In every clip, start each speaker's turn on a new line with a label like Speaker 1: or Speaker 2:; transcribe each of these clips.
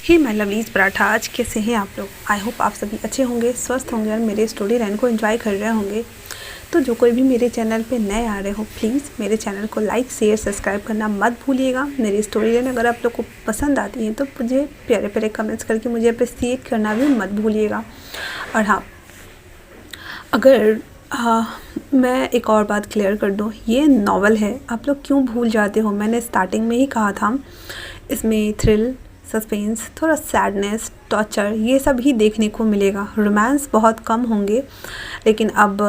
Speaker 1: Hey my lovelies paratha, आज कैसे हैं आप लोग। आई होप आप सभी अच्छे होंगे, स्वस्थ होंगे और मेरे स्टोरी लाइन को एंजॉय कर रहे होंगे। तो जो कोई भी मेरे चैनल पे नए आ रहे हो, प्लीज़ मेरे चैनल को लाइक शेयर सब्सक्राइब करना मत भूलिएगा। मेरी स्टोरी लाइन अगर आप लोग को पसंद आती है तो मुझे प्यारे प्यारे कमेंट्स करके मुझे अप्रिसिएट करना भी मत भूलिएगा। और हाँ, अगर मैं एक और बात क्लियर कर दूँ, ये नॉवल है। आप लोग क्यों भूल जाते हो, मैंने स्टार्टिंग में ही कहा था इसमें थ्रिल, सस्पेंस, थोड़ा सैडनेस, टॉर्चर ये सब ही देखने को मिलेगा। रोमांस बहुत कम होंगे, लेकिन अब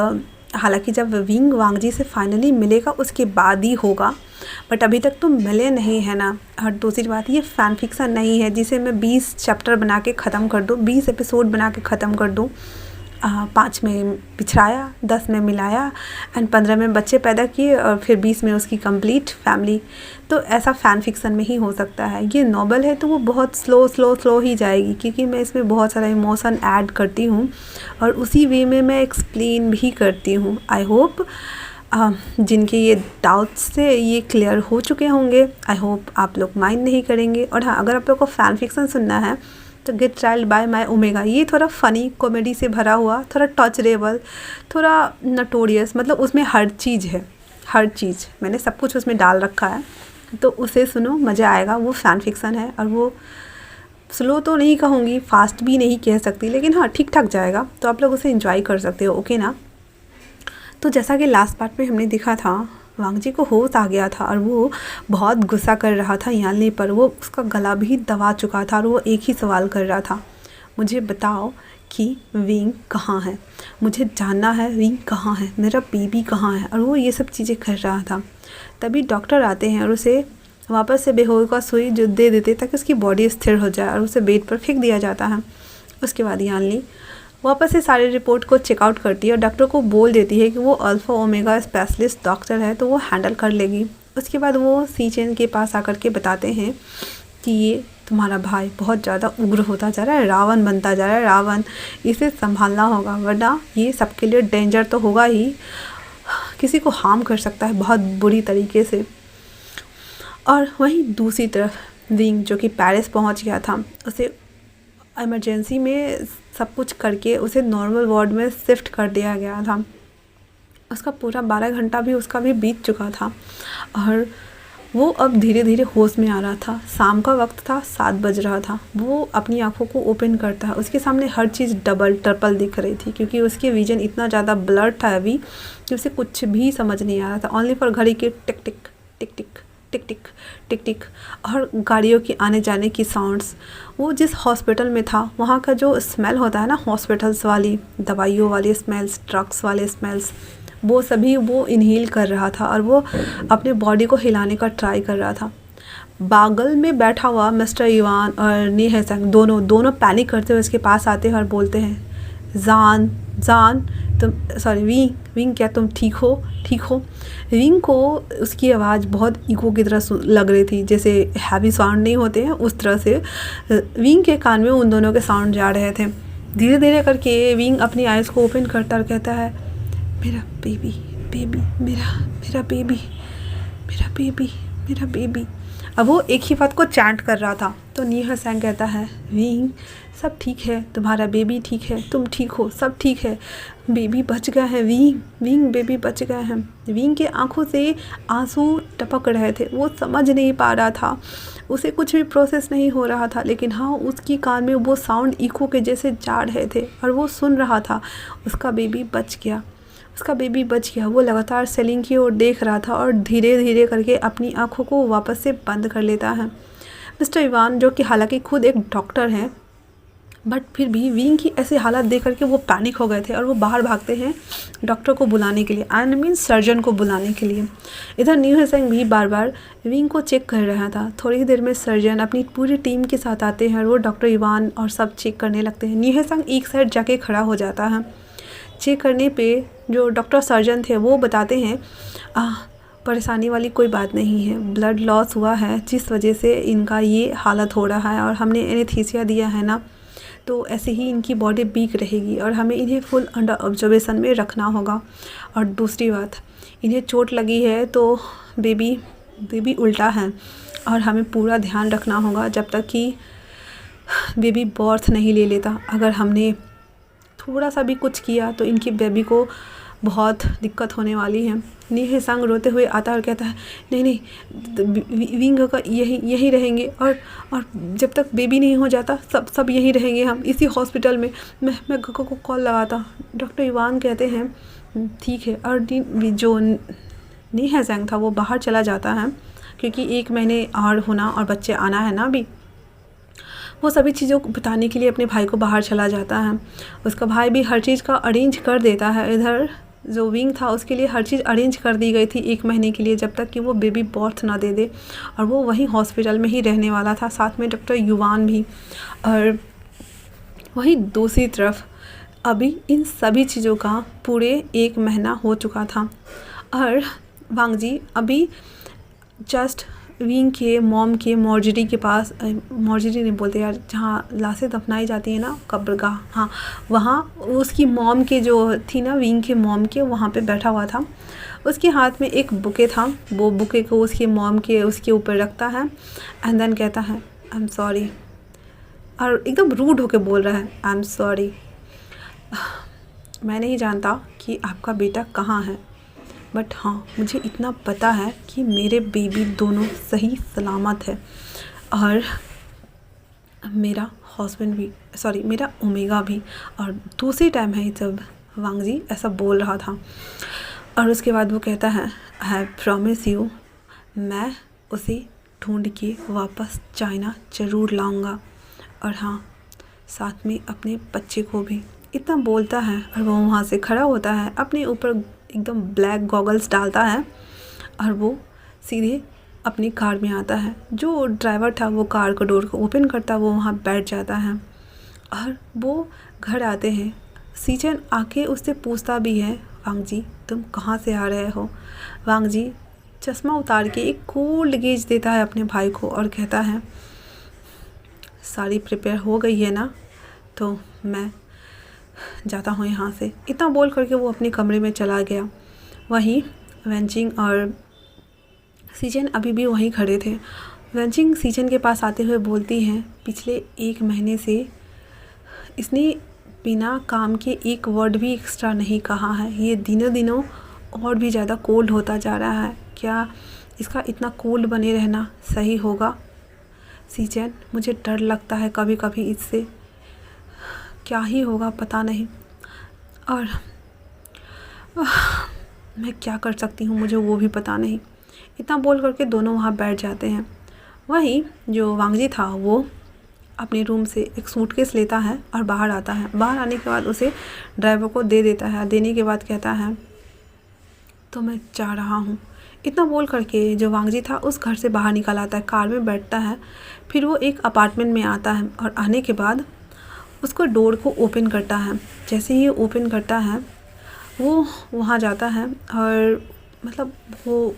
Speaker 1: हालांकि जब विंग वांगजी से फाइनली मिलेगा उसके बाद ही होगा, बट अभी तक तो मिले नहीं है ना। और दूसरी बात, ये फैन फिक्शन नहीं है जिसे मैं 20 चैप्टर बना के ख़त्म कर दूँ, 20 एपिसोड बना के ख़त्म कर दूँ। 5 में पिछड़ाया, 10 में मिलाया एंड 15 में बच्चे पैदा किए और फिर 20 में उसकी कंप्लीट फैमिली। तो ऐसा फ़ैन फिक्शन में ही हो सकता है। ये नॉवल है तो वो बहुत स्लो ही जाएगी, क्योंकि मैं इसमें बहुत सारा इमोशन ऐड करती हूँ और उसी वे में मैं एक्सप्लेन भी करती हूँ। आई होप जिनके ये डाउट्स थे ये क्लियर हो चुके होंगे। आई होप आप लोग माइंड नहीं करेंगे। और हाँ, अगर आप लोग को फ़ैन फिक्शन सुनना है तो get child by my omega, ये थोड़ा फ़नी कॉमेडी से भरा हुआ, थोड़ा टॉर्चरेबल, थोड़ा नटोरियस, मतलब उसमें हर चीज़ है, हर चीज़ मैंने सब कुछ उसमें डाल रखा है। तो उसे सुनो, मज़ा आएगा। वो फ़ैन फिक्शन है और वो स्लो तो नहीं कहूँगी, फास्ट भी नहीं कह सकती, लेकिन हाँ ठीक ठाक जाएगा, तो आप लोग उसे एंजॉय कर सकते हो। ओके ना। तो जैसा कि लास्ट पार्ट में हमने देखा था, वांगजी को होश आ गया था और वो बहुत गुस्सा कर रहा था यालनी पर। वो उसका गला भी दबा चुका था और वो एक ही सवाल कर रहा था, मुझे बताओ कि विंग कहाँ है, मुझे जानना है विंग कहाँ है, मेरा बेबी कहाँ है। और वो ये सब चीज़ें कर रहा था। तभी डॉक्टर आते हैं और उसे वापस से बेहोश का सुई जो दे देते ताकि उसकी बॉडी स्थिर हो जाए और उसे बेड पर फेंक दिया जाता है। उसके बाद यालनी वापस से सारी रिपोर्ट को चेकआउट करती है और डॉक्टर को बोल देती है कि वो अल्फ़ा ओमेगा स्पेशलिस्ट डॉक्टर है तो वो हैंडल कर लेगी। उसके बाद वो सी चेन के पास आकर के बताते हैं कि ये तुम्हारा भाई बहुत ज़्यादा उग्र होता जा रहा है, रावण बनता जा रहा है, रावण, इसे संभालना होगा वरना ये सबके लिए डेंजर तो होगा ही, किसी को हार्म कर सकता है बहुत बुरी तरीके से। और वहीं दूसरी तरफ विंग जो कि पेरिस पहुंच गया था, उसे इमरजेंसी में सब कुछ करके उसे नॉर्मल वार्ड में शिफ्ट कर दिया गया था। उसका पूरा 12 घंटा भी उसका भी बीत चुका था और वो अब धीरे धीरे होश में आ रहा था। शाम का वक्त था, 7 बज रहा था। वो अपनी आंखों को ओपन करता है, उसके सामने हर चीज़ डबल ट्रिपल दिख रही थी, क्योंकि उसके विजन इतना ज़्यादा ब्लर था अभी कि उसे कुछ भी समझ नहीं आ रहा था। ओनली फॉर घड़ी के टिक टिक टिक टिक टिक टिक टिक टिक और गाड़ियों की आने जाने की साउंड्स। वो जिस हॉस्पिटल में था वहाँ का जो स्मेल होता है ना, हॉस्पिटल्स वाली दवाइयों वाली स्मेल्स, ट्रक्स वाले स्मेल्स, वो सभी वो इनहेल कर रहा था और वो अपने बॉडी को हिलाने का ट्राई कर रहा था। बागल में बैठा हुआ मिस्टर इवान और नी हैसंग दोनों पैनिक करते हुए उसके पास आते हैं और बोलते हैं, जान जान तुम, सॉरी विंग विंग, क्या तुम ठीक हो। विंग को उसकी आवाज़ बहुत इको की तरह लग रही थी, जैसे हैवी साउंड नहीं होते हैं उस तरह से विंग के कान में उन दोनों के साउंड जा रहे थे। धीरे धीरे करके विंग अपनी आइज़ को ओपन करता और कहता है, मेरा बेबी बेबी मेरा बेबी मेरा बेबी मेरा बेबी। अब वो एक ही बात को चैंट कर रहा था। तो नी हैसंग कहता है, विंग सब ठीक है, तुम्हारा बेबी ठीक है, तुम ठीक हो, सब ठीक है, बेबी बच गया है, विंग बेबी बच गया है। विंग के आंखों से आंसू टपक रहे थे, वो समझ नहीं पा रहा था, उसे कुछ भी प्रोसेस नहीं हो रहा था, लेकिन हाँ उसकी कान में वो साउंड इको के जैसे जा रहे थे और वो सुन रहा था, उसका बेबी बच गया, उसका बेबी बच गया। वो लगातार सेलिंग की ओर देख रहा था और धीरे धीरे करके अपनी आंखों को वापस से बंद कर लेता है। मिस्टर इवान जो कि हालांकि खुद एक डॉक्टर हैं, बट फिर भी विंग की ऐसी हालत देख करके वो पैनिक हो गए थे और वो बाहर भागते हैं डॉक्टर को बुलाने के लिए, आई मीन सर्जन को बुलाने के लिए। इधर नी हैसंग भी बार बार विंग को चेक कर रहा था। थोड़ी ही देर में सर्जन अपनी पूरी टीम के साथ आते हैं और वो डॉक्टर इवान और सब चेक करने लगते हैं। नी हैसंग एक साइड जाके खड़ा हो जाता है। चेक करने पे जो डॉक्टर सर्जन थे वो बताते हैं, परेशानी वाली कोई बात नहीं है, ब्लड लॉस हुआ है जिस वजह से इनका ये हालत हो रहा है और हमने एनेस्थीसिया दिया है ना, तो ऐसे ही इनकी बॉडी वीक रहेगी और हमें इन्हें फुल अंडर ऑब्जर्वेशन में रखना होगा। और दूसरी बात, इन्हें चोट लगी है तो बेबी उल्टा है और हमें पूरा ध्यान रखना होगा जब तक कि बेबी बर्थ नहीं ले लेता। अगर हमने थोड़ा सा भी कुछ किया तो इनकी बेबी को बहुत दिक्कत होने वाली है। नी हेसंग रोते हुए आता है और कहता है नहीं नहीं, विंग का यहीं रहेंगे और जब तक बेबी नहीं हो जाता सब यहीं रहेंगे हम इसी हॉस्पिटल में। मैं गको को कॉल लगाता। डॉक्टर युवान कहते हैं ठीक है। और जो नी हेसंग था वो बाहर चला जाता है क्योंकि 1 महीने और होना और बच्चे आना है ना अभी। वो सभी चीज़ों को बताने के लिए अपने भाई को बाहर चला जाता है। उसका भाई भी हर चीज़ का अरेंज कर देता है। इधर जो विंग था उसके लिए हर चीज़ अरेंज कर दी गई थी 1 महीने के लिए, जब तक कि वो बेबी बर्थ ना दे दे। और वो वहीं हॉस्पिटल में ही रहने वाला था, साथ में डॉक्टर युवान भी। और वहीं दूसरी तरफ अभी इन सभी चीज़ों का पूरे 1 महीना हो चुका था और वांग जी अभी जस्ट विंग के मॉम के मॉर्जरी के पास, मॉर्जरी नहीं बोलते यार, जहाँ लाशें दफनाई जाती है ना, कब्रगाह, हाँ वहाँ उसकी मॉम के जो थी ना, विंग के मॉम के, वहाँ पे बैठा हुआ था। उसके हाथ में एक बुके था। वो बुके को उसकी मॉम के उसके ऊपर रखता है एंड देन कहता है आई एम सॉरी। और एकदम रूड होके बोल रहा है आई एम सॉरी, मैं नहीं जानता कि आपका बेटा कहाँ है, बट हाँ मुझे इतना पता है कि मेरे बेबी दोनों सही सलामत है और मेरा हस्बैंड भी, सॉरी मेरा ओमेगा भी। और दूसरी टाइम है जब वांग जी ऐसा बोल रहा था। और उसके बाद वो कहता है आई प्रॉमिस यू, मैं उसे ढूंढ के वापस चाइना ज़रूर लाऊंगा और हाँ साथ में अपने बच्चे को भी। इतना बोलता है और वो वहाँ से खड़ा होता है, अपने ऊपर एकदम ब्लैक गॉगल्स डालता है और वो सीधे अपनी कार में आता है। जो ड्राइवर था वो कार को डोर को ओपन करता, वो वहाँ बैठ जाता है और वो घर आते हैं। सीजन आके उससे पूछता भी है वांग जी तुम कहाँ से आ रहे हो। वांग जी चश्मा उतार के एक कोल्ड गेज देता है अपने भाई को और कहता है सारी प्रिपेयर हो गई है ना, तो मैं जाता हूँ यहाँ से। इतना बोल करके वो अपने कमरे में चला गया। वहीं वेंचिंग और सीजन अभी भी वहीं खड़े थे। वेंचिंग सीजन के पास आते हुए बोलती हैं पिछले 1 महीने से इसने बिना काम के एक वर्ड भी एक्स्ट्रा नहीं कहा है। ये दिनों दिनों और भी ज़्यादा कोल्ड होता जा रहा है। क्या इसका इतना कोल्ड बने रहना सही होगा? सीजन मुझे डर लगता है कभी कभी इससे, क्या ही होगा पता नहीं। और मैं क्या कर सकती हूँ मुझे वो भी पता नहीं। इतना बोल करके दोनों वहाँ बैठ जाते हैं। वहीं जो वांग जी था वो अपने रूम से एक सूटकेस लेता है और बाहर आता है। बाहर आने के बाद उसे ड्राइवर को दे देता है। देने के बाद कहता है तो मैं जा रहा हूँ। इतना बोल करके जो वांग जी था उस घर से बाहर निकल आता है, कार में बैठता है। फिर वो एक अपार्टमेंट में आता है और आने के बाद उसको डोर को ओपन करता है। जैसे ही ओपन करता है वो वहाँ जाता है और मतलब वो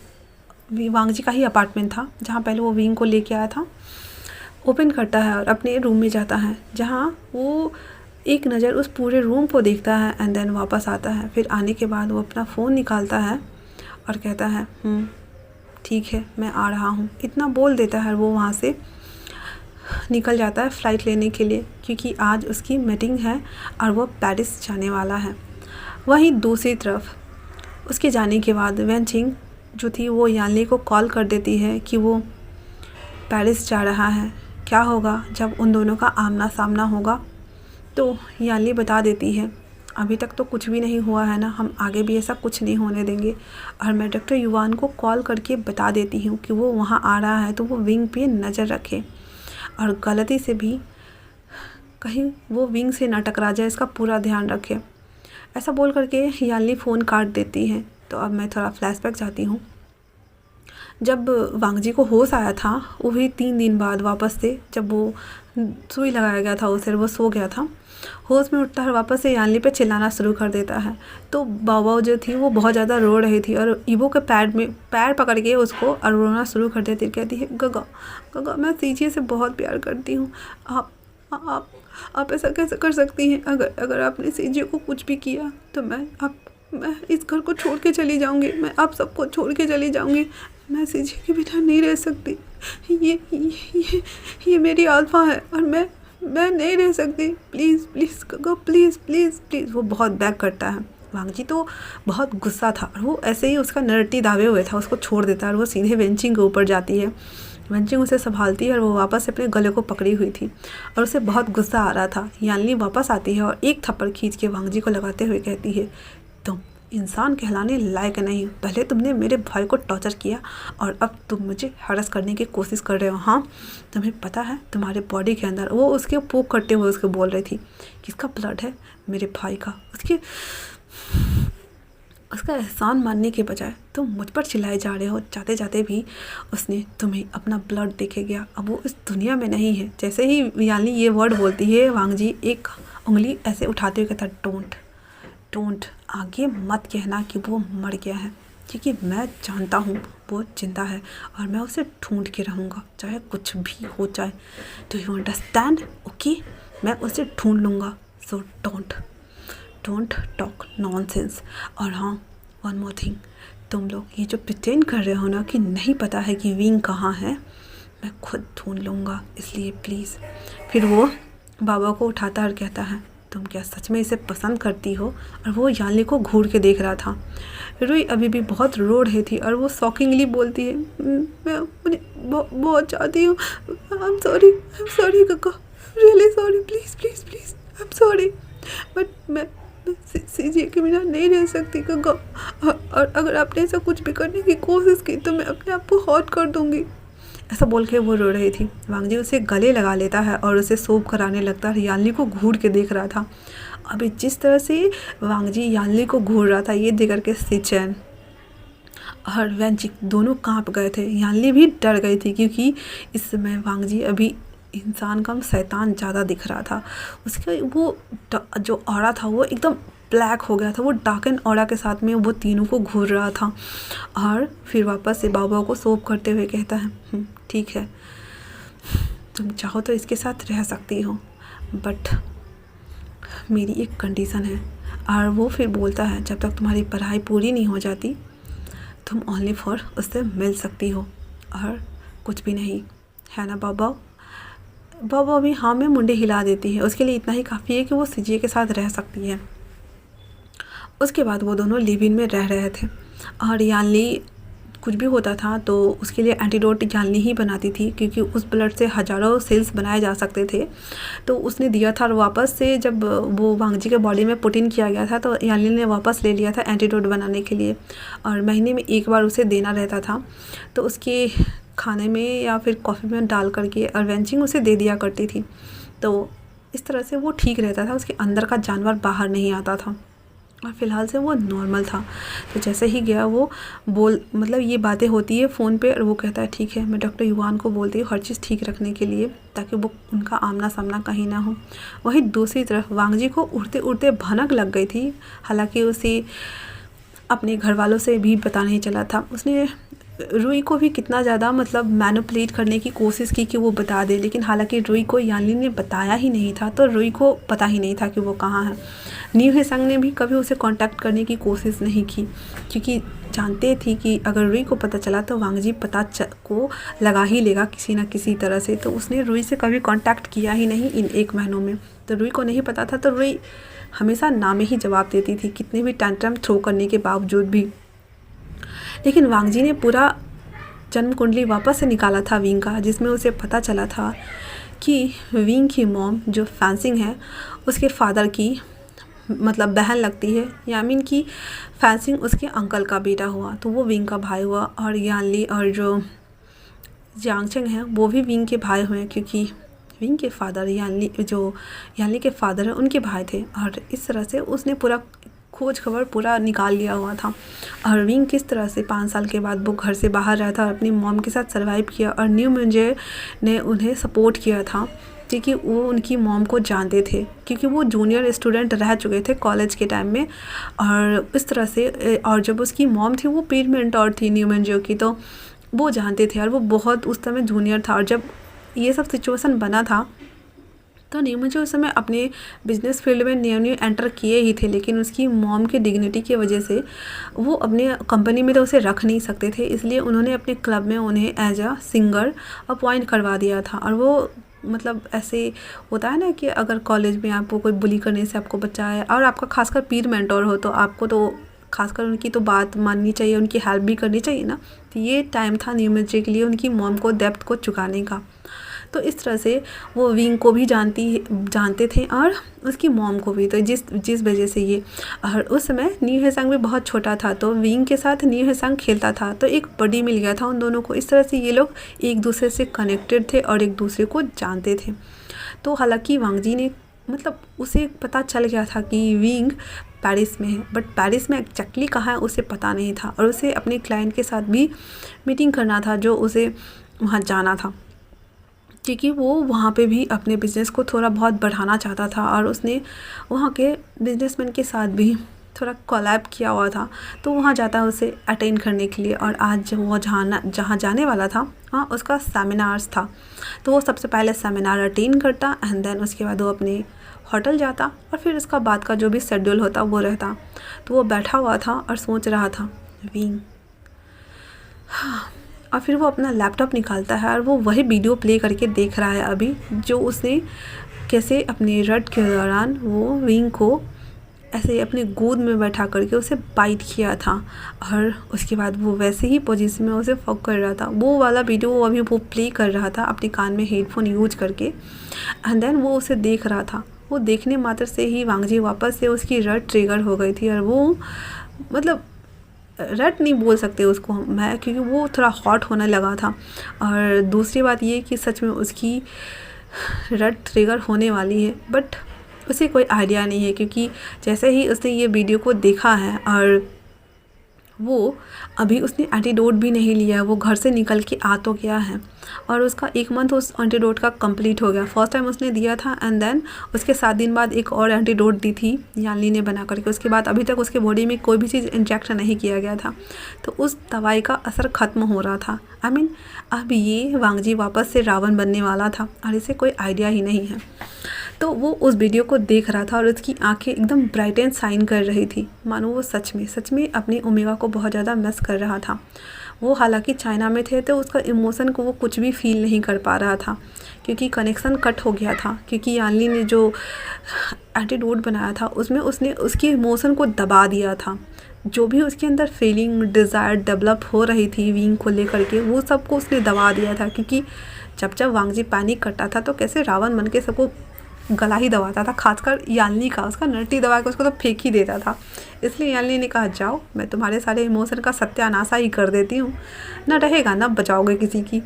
Speaker 1: वांग जी का ही अपार्टमेंट था जहाँ पहले वो विंग को लेके आया था। ओपन करता है और अपने रूम में जाता है जहाँ वो एक नज़र उस पूरे रूम को देखता है एंड देन वापस आता है। फिर आने के बाद वो अपना फ़ोन निकालता है और कहता है ठीक है मैं आ रहा हूँ। इतना बोल देता है वो वहाँ से निकल जाता है फ़्लाइट लेने के लिए, क्योंकि आज उसकी मीटिंग है और वो पेरिस जाने वाला है। वहीं दूसरी तरफ उसके जाने के बाद वेंचिंग जो थी वो यानली को कॉल कर देती है कि वो पेरिस जा रहा है। क्या होगा जब उन दोनों का आमना सामना होगा? तो यानली बता देती है अभी तक तो कुछ भी नहीं हुआ है ना, हम आगे भी ऐसा कुछ नहीं होने देंगे। और मैं डॉक्टर युवान को कॉल करके बता देती हूँ कि वो वहाँ आ रहा है तो वो विंग पे नज़र रखे और गलती से भी कहीं वो विंग से ना टकरा जाए, इसका पूरा ध्यान रखे। ऐसा बोल करके यानली फ़ोन काट देती है। तो अब मैं थोड़ा फ्लैशबैक जाती हूँ। जब वांग जी को होश आया था वो भी 3 दिन बाद वापस से, जब वो सुई लगाया गया था उसे, वो सो गया था। होश में उठता है वापस से यानली पे चिल्लाना शुरू कर देता है। तो बाबा जो थी वो बहुत ज़्यादा रो रही थी और ईवो के पैर पकड़ के उसको और रोना शुरू कर देती। कहती है गगा गगा मैं सीजे से बहुत प्यार करती हूँ, आप ऐसा कैसे कर सकती हैं? अगर आपने सीजे को कुछ भी किया तो मैं इस घर को छोड़ के चली जाऊँगी, मैं आप सबको छोड़ के चली जाऊँगी। मैं सीजे के बिना नहीं रह सकती। ये मेरी अल्फा है और मैं मैं नहीं रह सकती, प्लीज़ प्लीज़ गग्गा, प्लीज़ प्लीज़ प्लीज़। वो बहुत बैक करता है। वांगजी तो बहुत गुस्सा था और वो ऐसे ही उसका नरटी दावे हुए था, उसको छोड़ देता है और वो सीधे वेंचिंग के ऊपर जाती है। वेंचिंग उसे संभालती है और वो वापस अपने गले को पकड़ी हुई थी और उसे बहुत गुस्सा आ रहा था। यानली वापस आती है और एक थप्पड़ खींच के वांगजी को लगाते हुए कहती है, तुम इंसान कहलाने लायक नहीं हो। पहले तुमने मेरे भाई को टॉर्चर किया और अब तुम मुझे हरास करने की कोशिश कर रहे हो। हाँ, तुम्हें पता है तुम्हारे बॉडी के अंदर, वो उसके पोक करते हुए उसको बोल रही थी, किसका ब्लड है? मेरे भाई का। उसका एहसान मानने के बजाय तुम मुझ पर चिल्लाए जा रहे हो। जाते जाते भी उसने तुम्हें अपना ब्लड देखे गया, अब वो इस दुनिया में नहीं है। जैसे ही यानी ये वर्ड बोलती है, वांगजी एक उंगली ऐसे उठाते हुए कहता, डोंट डोंट, आगे मत कहना कि वो मर गया है, क्योंकि मैं जानता हूँ वो जिंदा है और मैं उसे ढूंढ के रहूँगा, चाहे कुछ भी हो जाए। Do you understand? ओके, मैं उसे ढूंढ लूँगा। So don't talk nonsense. और हाँ, वन मोर थिंग, तुम लोग ये जो प्रिटेंड कर रहे हो ना कि नहीं पता है कि विंग कहाँ है, मैं खुद ढूंढ लूँगा, इसलिए प्लीज़। फिर वो बाबा को उठाता और कहता है, तुम क्या सच में इसे पसंद करती हो? और वो यानली को घूर के देख रहा था। रुई अभी भी बहुत रो रही थी और वो शॉकिंगली बोलती है, मैं मुझे बहुत चाहती हूँ। आई एम सॉरी कक्का, really sorry, please please please, I am sorry, but मैं सीजे के बिना नहीं रह सकती कक्का। और अगर आपने ऐसा कुछ भी करने की कोशिश की तो मैं अपने आप को हॉट कर दूँगी। ऐसा बोल के वो रो रही थी। वांगजी उसे गले लगा लेता है और उसे सोप कराने लगता है। यानली को घूर के देख रहा था। अभी जिस तरह से वांगजी यानली को घूर रहा था, ये देख करके सिचेन और वेंची दोनों कांप गए थे। यानली भी डर गई थी, क्योंकि इस समय वांगजी अभी इंसान कम शैतान ज़्यादा दिख रहा था। उसका वो जो ऑरा था वो एकदम ब्लैक हो गया था। वो डार्क एंड ऑरा के साथ में वो तीनों को घूर रहा था। और फिर वापस से बाबा को सोप करते हुए कहता है, ठीक है, तुम चाहो तो इसके साथ रह सकती हो, बट मेरी एक कंडीशन है। और वो फिर बोलता है, जब तक तुम्हारी पढ़ाई पूरी नहीं हो जाती तुम ओनली फॉर उससे मिल सकती हो और कुछ भी नहीं, है ना बाबा? बाबा भी हाँ में मुंडे हिला देती है। उसके लिए इतना ही काफ़ी है कि वो सीजे के साथ रह सकती है। उसके बाद वो दोनों लिव इन में रह रहे थे और यानली कुछ भी होता था तो उसके लिए एंटीडोट यानली ही बनाती थी, क्योंकि उस ब्लड से हज़ारों सेल्स बनाए जा सकते थे। तो उसने दिया था और वापस से जब वो वांगजी के बॉडी में पुट इन किया गया था तो यानली ने वापस ले लिया था एंटीडोट बनाने के लिए, और महीने में एक बार उसे देना रहता था। तो उसके खाने में या फिर कॉफ़ी में डाल करके और वेंचिंग उसे दे दिया करती थी। तो इस तरह से वो ठीक रहता था, उसके अंदर का जानवर बाहर नहीं आता था और फ़िलहाल से वो नॉर्मल था। तो जैसे ही गया वो मतलब ये बातें होती है फ़ोन पे और वो कहता है, ठीक है, मैं डॉक्टर युवान को बोलती हूँ हर चीज़ ठीक रखने के लिए, ताकि वो उनका आमना सामना कहीं ना हो। वहीं दूसरी तरफ वांगजी को उड़ते उड़ते भनक लग गई थी। हालांकि उसे अपने घर वालों से भी पता नहीं चला था। उसने रुई को भी कितना ज़्यादा मतलब मैनिपुलेट करने की कोशिश की कि वो बता दे, लेकिन हालांकि रुई को यानली ने बताया ही नहीं था, तो रुई को पता ही नहीं था कि वो कहाँ है। न्यू हेसंग ने भी कभी उसे कांटेक्ट करने की कोशिश नहीं की, क्योंकि जानते थी कि अगर रुई को पता चला तो वांगजी पता को लगा ही लेगा किसी न किसी तरह से। तो उसने रुई से कभी कांटेक्ट किया ही नहीं इन 1 महीनों में। तो रुई को नहीं पता था, तो रुई हमेशा ना में ही जवाब देती थी, कितने भी टैंट्रम थ्रो करने के बावजूद भी। लेकिन वांगजी ने पूरा जन्म कुंडली वापस से निकाला था विंग का, जिसमें उसे पता चला था कि विंग की मॉम जो फैंसिंग है उसके फादर की मतलब बहन लगती है। यामिन की फैंसिंग उसके अंकल का बेटा हुआ, तो वो विंग का भाई हुआ। और यानली और जो यांगचेंग है वो भी विंग के भाई हुए, क्योंकि विंग के फादर यानली के फादर है उनके भाई थे। और इस तरह से उसने पूरा खोज खबर पूरा निकाल लिया हुआ था। और विंग किस तरह से 5 साल के बाद वो घर से बाहर रहा था और अपनी मॉम के साथ सर्वाइव किया, और न्यू मुंजे ने उन्हें सपोर्ट किया था, क्योंकि वो उनकी मॉम को जानते थे, क्योंकि वो जूनियर स्टूडेंट रह चुके थे कॉलेज के टाइम में। और इस तरह से, और जब उसकी मॉम थी वो पीर मेंटोर थी न्यू मुंजे की, तो वो जानते थे और वो बहुत उस समय जूनियर था। और जब ये सब सिचुएशन बना था तो न्यू मुझे उस समय अपने बिजनेस फील्ड में न्यू एंटर किए ही थे, लेकिन उसकी मॉम की डिग्निटी की वजह से वो अपने कंपनी में तो उसे रख नहीं सकते थे, इसलिए उन्होंने अपने क्लब में उन्हें एज अ सिंगर अपॉइंट करवा दिया था। और वो मतलब ऐसे होता है ना कि अगर कॉलेज में आपको कोई बुली करने से आपको बचाए और आपका खासकर पीर मेंटोर हो तो आपको तो खासकर उनकी तो बात माननी चाहिए, उनकी हेल्प भी करनी चाहिए ना। तो ये टाइम था न्यूमेट्री के लिए उनकी मॉम को डेप्थ को चुकाने का। तो इस तरह से वो विंग को भी जानते थे और उसकी मॉम को भी। तो जिस वजह से ये, और उस समय नी हेसंग भी बहुत छोटा था तो विंग के साथ नी हेसंग खेलता था तो एक बडी मिल गया था उन दोनों को। इस तरह से ये लोग एक दूसरे से कनेक्टेड थे और एक दूसरे को जानते थे। तो हालांकि वांगजी ने मतलब उसे पता चल गया था कि विंग पेरिस में है, बट पेरिस में एक्जैक्टली कहाँ है उसे पता नहीं था और उसे अपने क्लाइंट के साथ भी मीटिंग करना था जो उसे वहाँ जाना था, क्योंकि वो वहाँ पे भी अपने बिज़नेस को थोड़ा बहुत बढ़ाना चाहता था और उसने वहाँ के बिजनेसमैन के साथ भी थोड़ा कोलैब किया हुआ था। तो वहाँ जाता है उसे अटेंड करने के लिए और आज वो जहाँ जाने वाला था वहाँ उसका सेमिनार्स था। तो वो सबसे पहले सेमिनार अटेंड करता एंड देन उसके बाद वो अपने होटल जाता और फिर उसका बाद का जो भी शेड्यूल होता वो रहता। तो वो बैठा हुआ था और सोच रहा था विंग, और फिर वो अपना लैपटॉप निकालता है और वो वही वीडियो प्ले करके देख रहा है अभी जो उसने कैसे अपने रट के दौरान वो विंग को ऐसे अपने गोद में बैठा करके उसे बाइट किया था और उसके बाद वो वैसे ही पोजीशन में उसे फॉक कर रहा था। वो वाला वीडियो वो अभी वो प्ले कर रहा था अपने कान में हेडफोन यूज करके एंड देन वो उसे देख रहा था। वो देखने मात्र से ही वांगजी वापस से उसकी रट ट्रिगर हो गई थी और वो मतलब रट नहीं बोल सकते उसको मैं, क्योंकि वो थोड़ा हॉट होने लगा था। और दूसरी बात ये कि सच में उसकी रट ट्रिगर होने वाली है बट उसे कोई आइडिया नहीं है, क्योंकि जैसे ही उसने ये वीडियो को देखा है और वो अभी उसने एंटीडोट भी नहीं लिया है, वो घर से निकल के आ तो गया है और उसका 1 मंथ उस एंटीडोट का कंप्लीट हो गया। फर्स्ट टाइम उसने दिया था एंड देन उसके 7 दिन बाद एक और एंटीडोट दी थी यानली ने बना करके। उसके बाद अभी तक उसके बॉडी में कोई भी चीज़ इंजेक्शन नहीं किया गया था। तो उस दवाई का असर ख़त्म हो रहा था। अब ये वांगजी वापस से रावण बनने वाला था और इसे कोई आइडिया ही नहीं है। तो वो उस वीडियो को देख रहा था और उसकी आंखें एकदम ब्राइट एंड शाइन कर रही थी, मानो वो सच में अपनी ओमेगा को बहुत ज़्यादा मिस कर रहा था। वो हालांकि चाइना में थे तो उसका इमोशन को वो कुछ भी फील नहीं कर पा रहा था, क्योंकि कनेक्शन कट हो गया था। क्योंकि यानली ने जो एंटीडोट बनाया था उसमें उसने उसकी इमोशन को दबा दिया था। जो भी उसके अंदर फीलिंग डिज़ायर डेवलप हो रही थी विंग को लेकर के, वो सबको उसने दबा दिया था। क्योंकि जब वांगजी पैनिक करता था तो कैसे रावण बन के सबको गला ही दबाता था, खासकर यानली का, उसका नट्टी दबा के उसको तो फेंक ही देता था। इसलिए यानली ने कहा जाओ मैं तुम्हारे सारे इमोशन का सत्यानाशा ही कर देती हूँ, ना रहेगा ना बचाओगे किसी की।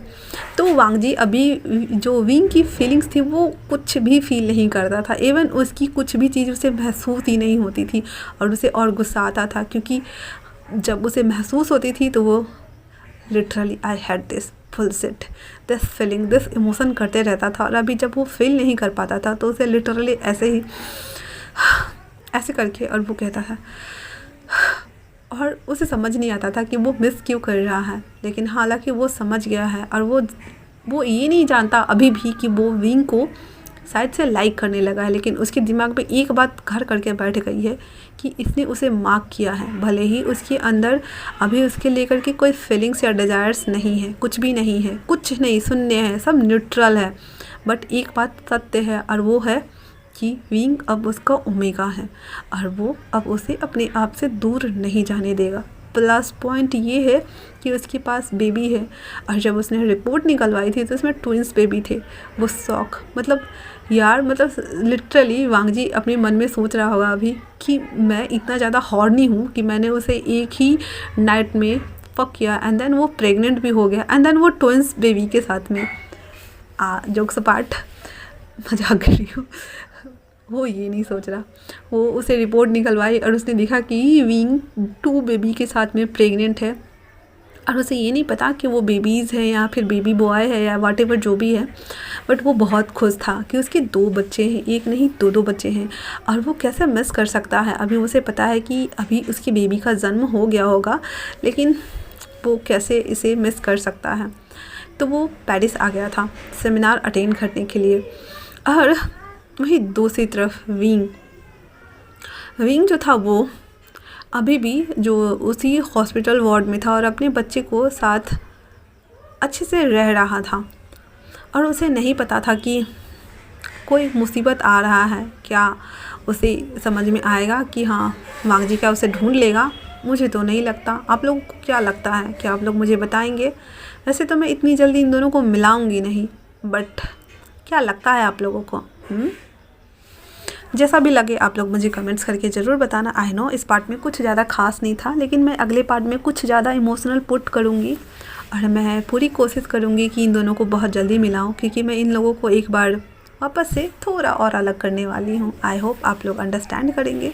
Speaker 1: तो वांगजी अभी जो विंग की फीलिंग्स थी वो कुछ भी फील नहीं करता था। इवन उसकी कुछ भी चीज़ उसे महसूस ही नहीं होती थी और उसे और गुस्सा आता था, क्योंकि जब उसे महसूस होती थी तो वो literally I had this full set this feeling this emotion करते रहता था। और अभी जब वो फील नहीं कर पाता था तो उसे लिटरली ऐसे करके और वो कहता था और उसे समझ नहीं आता था कि वो मिस क्यों कर रहा है। लेकिन हालांकि वो समझ गया है और वो ये नहीं जानता अभी भी कि वो विंग को शायद से लाइक करने लगा है। लेकिन उसके दिमाग में एक बात घर करके बैठ गई है कि इसने उसे मार्क किया है, भले ही उसके अंदर अभी उसके लेकर के कोई फीलिंग्स या डिज़ायर्स नहीं है, कुछ भी नहीं है, कुछ नहीं, शून्य है, सब न्यूट्रल है। बट एक बात सत्य है और वो है कि विंग अब उसका ओमेगा है और वो अब उसे अपने आप से दूर नहीं जाने देगा। प्लस पॉइंट ये है कि उसके पास बेबी है और जब उसने रिपोर्ट निकलवाई थी तो उसमें ट्विंस बेबी थे। वो शौक मतलब लिटरली वांगजी अपने मन में सोच रहा होगा अभी कि मैं इतना ज़्यादा हॉर्नी हूँ कि मैंने उसे एक ही नाइट में फक किया एंड देन वो प्रेग्नेंट भी हो गया एंड देन वो ट्विंस बेबी के साथ में जोक्स अपार्ट, मजाक कर रही हूँ। वो ये नहीं सोच रहा, वो उसे रिपोर्ट निकलवाई और उसने देखा कि विंग 2 बेबी के साथ में प्रेग्नेंट है और उसे ये नहीं पता कि वो बेबीज़ हैं या फिर बेबी बॉय है या वॉट एवर जो भी है। बट वो बहुत खुश था कि उसके 2 बच्चे हैं, एक नहीं 2 बच्चे हैं और वो कैसे मिस कर सकता है। अभी उसे पता है कि अभी उसकी बेबी का जन्म हो गया होगा लेकिन वो कैसे इसे मिस कर सकता है। तो वो पेरिस आ गया था सेमिनार अटेंड करने के लिए और वहीं दूसरी तरफ विंग जो था वो अभी भी जो उसी हॉस्पिटल वार्ड में था और अपने बच्चे को साथ अच्छे से रह रहा था। और उसे नहीं पता था कि कोई मुसीबत आ रहा है। क्या उसे समझ में आएगा कि हाँ वांगजी क्या उसे ढूंढ लेगा? मुझे तो नहीं लगता। आप लोगों को क्या लगता है? क्या आप लोग मुझे बताएंगे? वैसे तो मैं इतनी जल्दी इन दोनों को मिलाऊंगी नहीं, बट क्या लगता है आप लोगों को? जैसा भी लगे आप लोग मुझे कमेंट्स करके ज़रूर बताना। आई नो इस पार्ट में कुछ ज़्यादा खास नहीं था, लेकिन मैं अगले पार्ट में कुछ ज़्यादा इमोशनल पुट करूँगी और मैं पूरी कोशिश करूँगी कि इन दोनों को बहुत जल्दी मिलाऊँ, क्योंकि मैं इन लोगों को एक बार वापस से थोड़ा और अलग करने वाली हूँ। आई होप आप लोग अंडरस्टैंड करेंगे,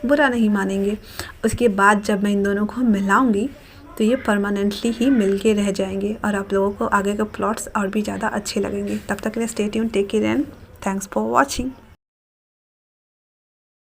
Speaker 1: बुरा नहीं मानेंगे। उसके बाद जब मैं इन दोनों को मिलाऊँगी तो ये परमानेंटली ही मिल के रह जाएंगे और आप लोगों को आगे के प्लॉट्स और भी ज़्यादा अच्छे लगेंगे। तब तक के लिए stay tuned, take care and thanks for watching.